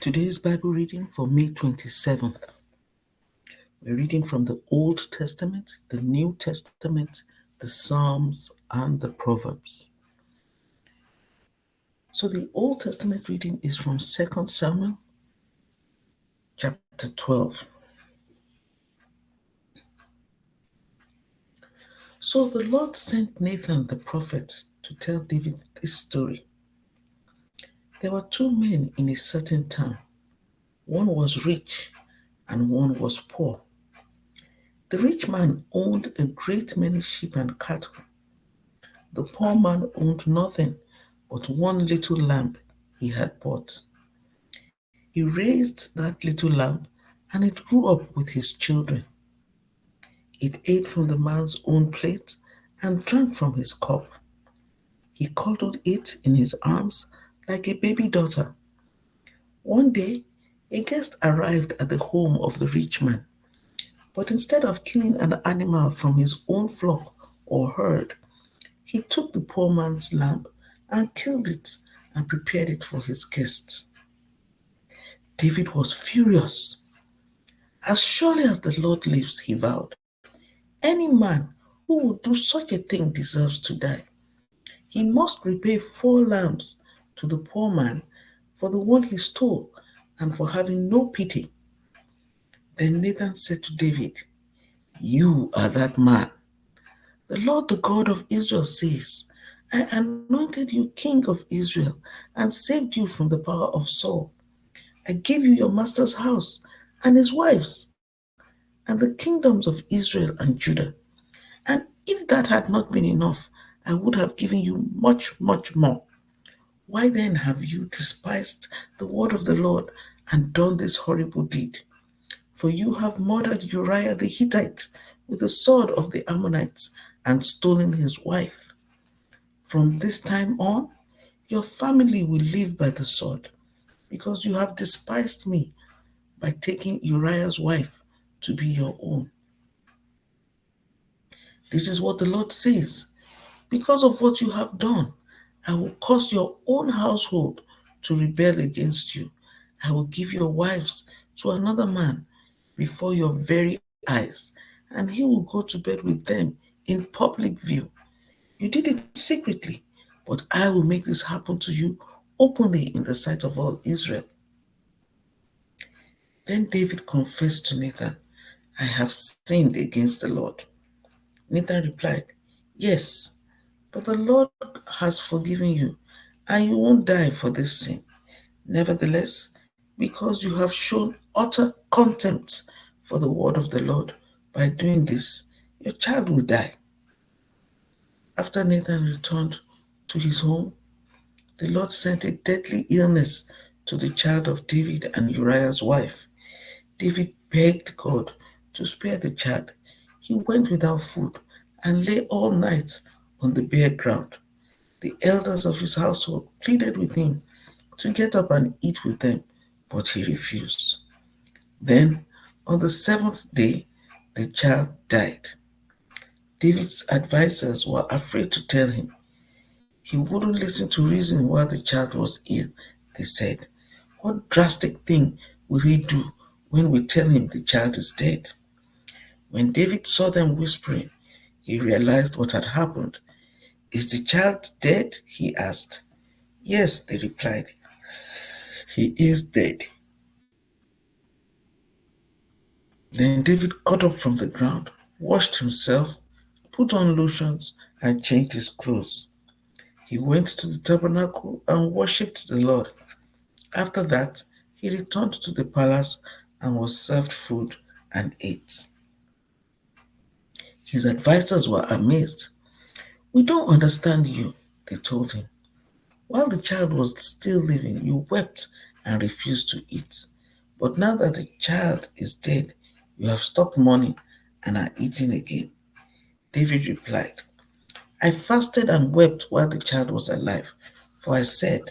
Today's Bible reading for May 27th. We're reading from the Old Testament, the New Testament, the Psalms, and the Proverbs. So the Old Testament reading is from 2 Samuel chapter 12. So the Lord sent Nathan the prophet to tell David this story. There were two men in a certain town. One was rich and one was poor. The rich man owned a great many sheep and cattle. The poor man owned nothing but one little lamb he had bought. He raised that little lamb and it grew up with his children. It ate from the man's own plate and drank from his cup. He cuddled it in his arms like a baby daughter. One day, a guest arrived at the home of the rich man, but instead of killing an animal from his own flock or herd, he took the poor man's lamb and killed it and prepared it for his guests. David was furious. As surely as the Lord lives, he vowed, any man who would do such a thing deserves to die. He must repay 4 lambs to the poor man for the one he stole and for having no pity. Then Nathan said to David, you are that man. The Lord, the God of Israel, says, I anointed you king of Israel and saved you from the power of Saul. I gave you your master's house and his wives and the kingdoms of Israel and Judah. And if that had not been enough, I would have given you much, much more. Why then have you despised the word of the Lord and done this horrible deed? For you have murdered Uriah the Hittite with the sword of the Ammonites and stolen his wife. From this time on, your family will live by the sword, because you have despised me by taking Uriah's wife to be your own. This is what the Lord says. Because of what you have done, I will cause your own household to rebel against you. I will give your wives to another man before your very eyes, and he will go to bed with them in public view. You did it secretly, but I will make this happen to you openly in the sight of all Israel. Then David confessed to Nathan, I have sinned against the Lord. Nathan replied, yes, but the Lord has forgiven you, and you won't die for this sin. Nevertheless, because you have shown utter contempt for the word of the Lord by doing this, your child will die. After Nathan returned to his home, the Lord sent a deadly illness to the child of David and Uriah's wife. David begged God to spare the child. He went without food and lay all night on the bare ground. The elders of his household pleaded with him to get up and eat with them, but he refused. Then, on the 7th day, the child died. David's advisors were afraid to tell him. He wouldn't listen to reason why the child was ill. They said, what drastic thing will he do when we tell him the child is dead? When David saw them whispering, he realized what had happened. Is the child dead? He asked. Yes, they replied. He is dead. Then David got up from the ground, washed himself, put on lotions, and changed his clothes. He went to the tabernacle and worshipped the Lord. After that, he returned to the palace and was served food and ate. His advisors were amazed. We don't understand you, they told him. While the child was still living, you wept and refused to eat. But now that the child is dead, you have stopped mourning and are eating again. David replied, I fasted and wept while the child was alive, for I said,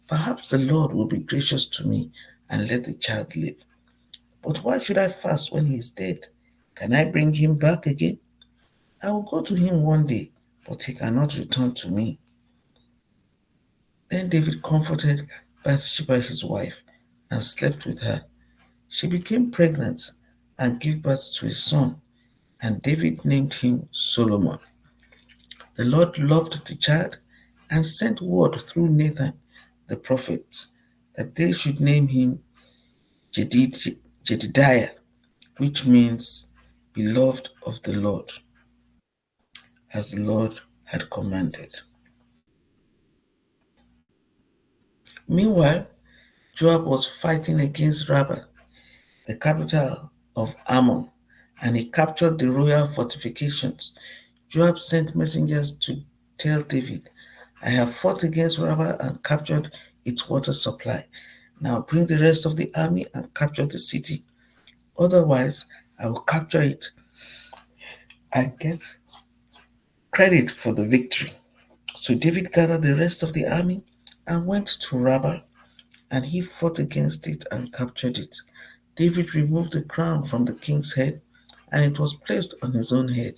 perhaps the Lord will be gracious to me and let the child live. But why should I fast when he is dead? Can I bring him back again? I will go to him one day, but he cannot return to me. Then David comforted Bathsheba his wife and slept with her. She became pregnant and gave birth to a son, and David named him Solomon. The Lord loved the child and sent word through Nathan the prophet that they should name him Jedidiah, which means beloved of the Lord, as the Lord had commanded. Meanwhile, Joab was fighting against Rabbah, the capital of Ammon, and he captured the royal fortifications. Joab sent messengers to tell David, I have fought against Rabbah and captured its water supply. Now bring the rest of the army and capture the city. Otherwise, I will capture it and get credit for the victory. So David gathered the rest of the army and went to Rabbah, and he fought against it and captured it. David removed the crown from the king's head, and it was placed on his own head.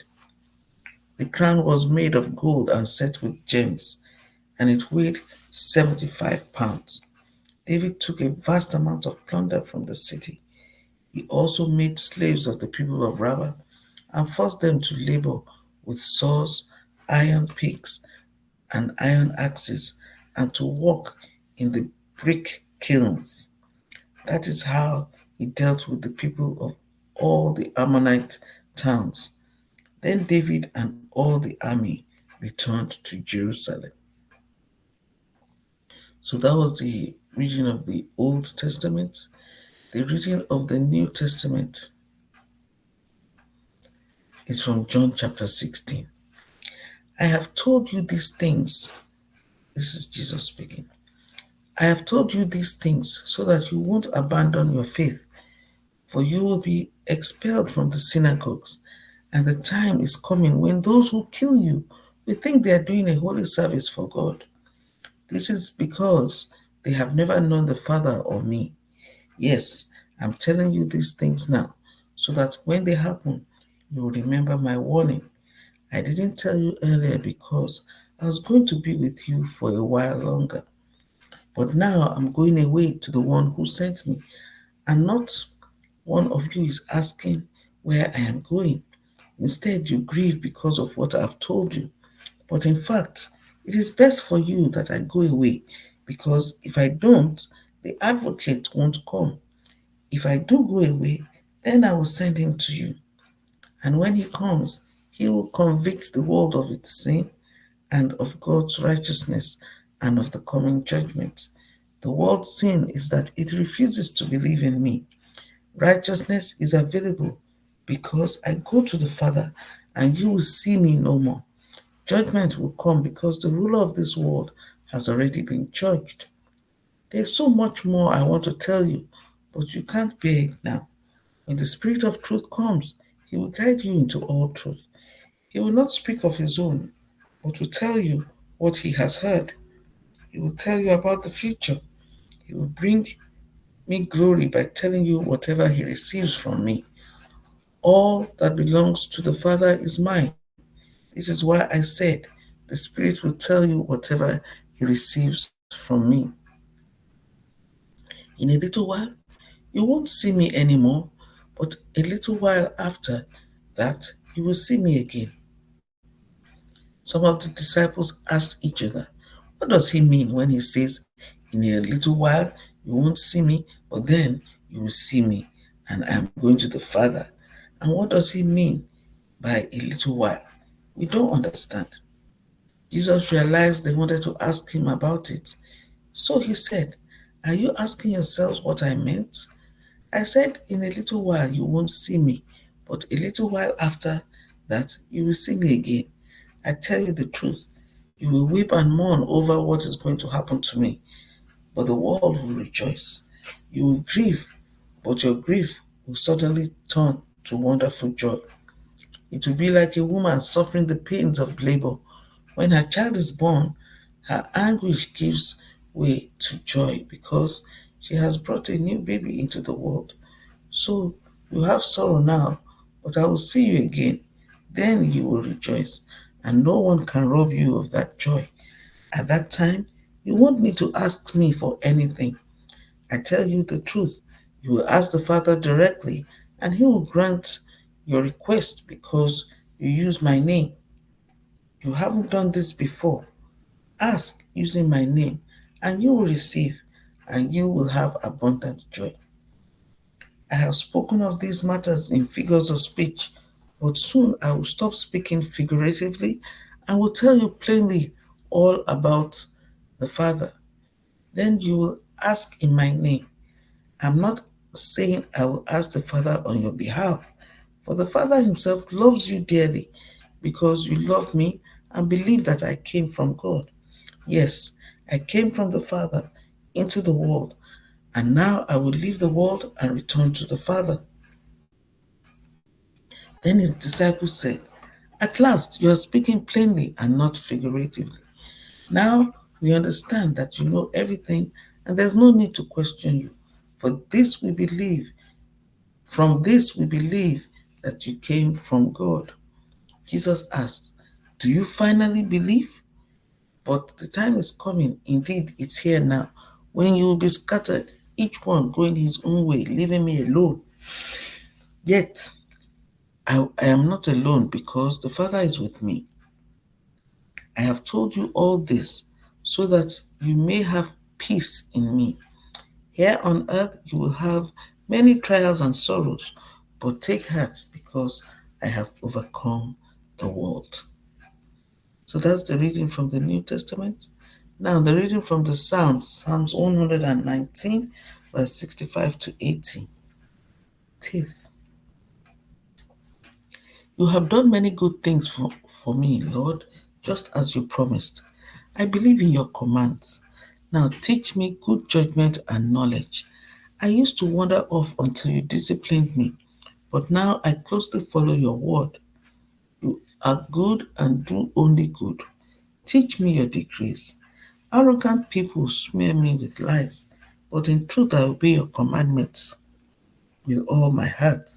The crown was made of gold and set with gems, and it weighed 75 pounds. David took a vast amount of plunder from the city. He also made slaves of the people of Rabbah and forced them to labor with saws, iron picks, and iron axes, and to work in the brick kilns. That is how he dealt with the people of all the Ammonite towns. Then David and all the army returned to Jerusalem. So that was the reading of the Old Testament. The reading of the New Testament is from John chapter 16. I have told you these things. This is Jesus speaking. I have told you these things so that you won't abandon your faith, for you will be expelled from the synagogues, and the time is coming when those who kill you will think they are doing a holy service for God. This is because they have never known the Father or me. Yes, I'm telling you these things now, so that when they happen, you will remember my warning. I didn't tell you earlier because I was going to be with you for a while longer. But now I'm going away to the one who sent me, and not one of you is asking where I am going. Instead, you grieve because of what I've told you. But in fact, it is best for you that I go away, because if I don't, the advocate won't come. If I do go away, then I will send him to you. And when he comes, he will convict the world of its sin and of God's righteousness and of the coming judgment. The world's sin is that it refuses to believe in me. Righteousness is available because I go to the Father and you will see me no more. Judgment will come because the ruler of this world has already been judged. There's so much more I want to tell you, but you can't bear it now. When the Spirit of truth comes, he will guide you into all truth. He will not speak of his own, but will tell you what he has heard. He will tell you about the future. He will bring me glory by telling you whatever he receives from me. All that belongs to the Father is mine. This is why I said, the Spirit will tell you whatever he receives from me. In a little while, you won't see me anymore, but a little while after that, you will see me again. Some of the disciples asked each other, what does he mean when he says, in a little while you won't see me, but then you will see me, and I am going to the Father? And what does he mean by a little while? We don't understand. Jesus realized they wanted to ask him about it. So he said, are you asking yourselves what I meant? I said, in a little while you won't see me, but a little while after that you will see me again. I tell you the truth, you will weep and mourn over what is going to happen to me, but the world will rejoice. You will grieve, but your grief will suddenly turn to wonderful joy. It will be like a woman suffering the pains of labor. When her child is born, her anguish gives way to joy because she has brought a new baby into the world. So you have sorrow now, but I will see you again. Then you will rejoice, and no one can rob you of that joy. At that time, you won't need to ask me for anything. I tell you the truth. You will ask the Father directly, and He will grant your request because you use my name. You haven't done this before. Ask using my name, and you will receive, and you will have abundant joy. I have spoken of these matters in figures of speech, but soon I will stop speaking figuratively and will tell you plainly all about the Father. Then you will ask in my name. I'm not saying I will ask the Father on your behalf, for the Father Himself loves you dearly because you love me and believe that I came from God. Yes, I came from the Father into the world, and now I will leave the world and return to the Father. Then His disciples said, At last you are speaking plainly and not figuratively. Now we understand that you know everything and there's no need to question you. For this we believe, from this we believe that you came from God. Jesus asked, Do you finally believe? But the time is coming, indeed it's here now, when you will be scattered, each one going his own way, leaving me alone. Yet I am not alone because the Father is with me. I have told you all this so that you may have peace in me. Here on earth you will have many trials and sorrows, but take heart because I have overcome the world. So that's the reading from the New Testament. Now the reading from the Psalms, Psalms 119, verse 65 to 80. Teeth. You have done many good things for me, Lord, just as you promised. I believe in your commands. Now teach me good judgment and knowledge. I used to wander off until you disciplined me, but now I closely follow your word. You are good and do only good. Teach me your decrees. Arrogant people smear me with lies, but in truth I obey your commandments with all my heart.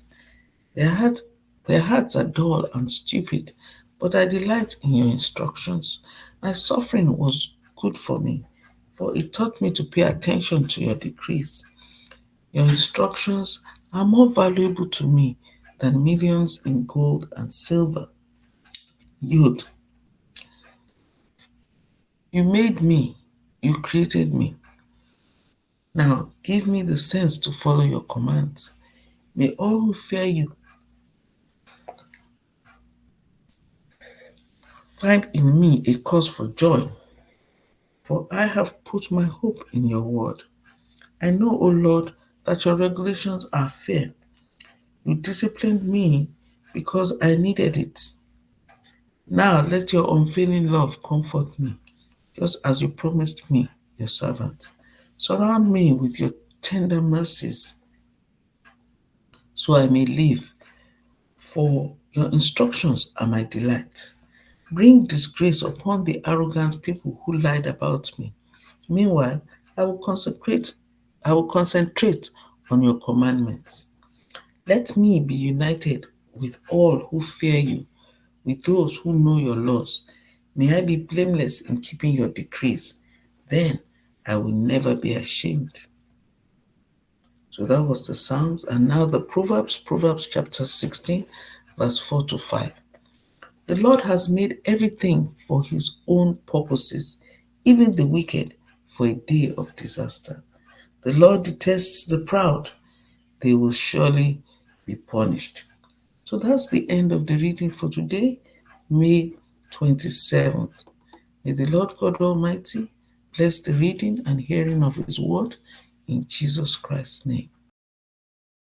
Their heart, their hearts are dull and stupid, but I delight in your instructions. My suffering was good for me, for it taught me to pay attention to your decrees. Your instructions are more valuable to me than millions in gold and silver. Yod, you made me, you created me. Now give me the sense to follow your commands. May all who fear you find in me a cause for joy, for I have put my hope in your word. I know, O Lord, that your regulations are fair. You disciplined me because I needed it. Now let your unfailing love comfort me, just as you promised me, your servant. Surround me with your tender mercies so I may live, for your instructions are my delight. Bring disgrace upon the arrogant people who lied about me. Meanwhile, I will consecrate I will concentrate on your commandments. Let me be united with all who fear you, with those who know your laws. May I be blameless in keeping your decrees. Then I will never be ashamed. So that was the Psalms. And now the Proverbs, Proverbs chapter 16, verse 4 to 5. The Lord has made everything for his own purposes, even the wicked for a day of disaster. The Lord detests the proud, they will surely be punished. So that's the end of the reading for today, May 27th. May the Lord God Almighty bless the reading and hearing of his word in Jesus Christ's name.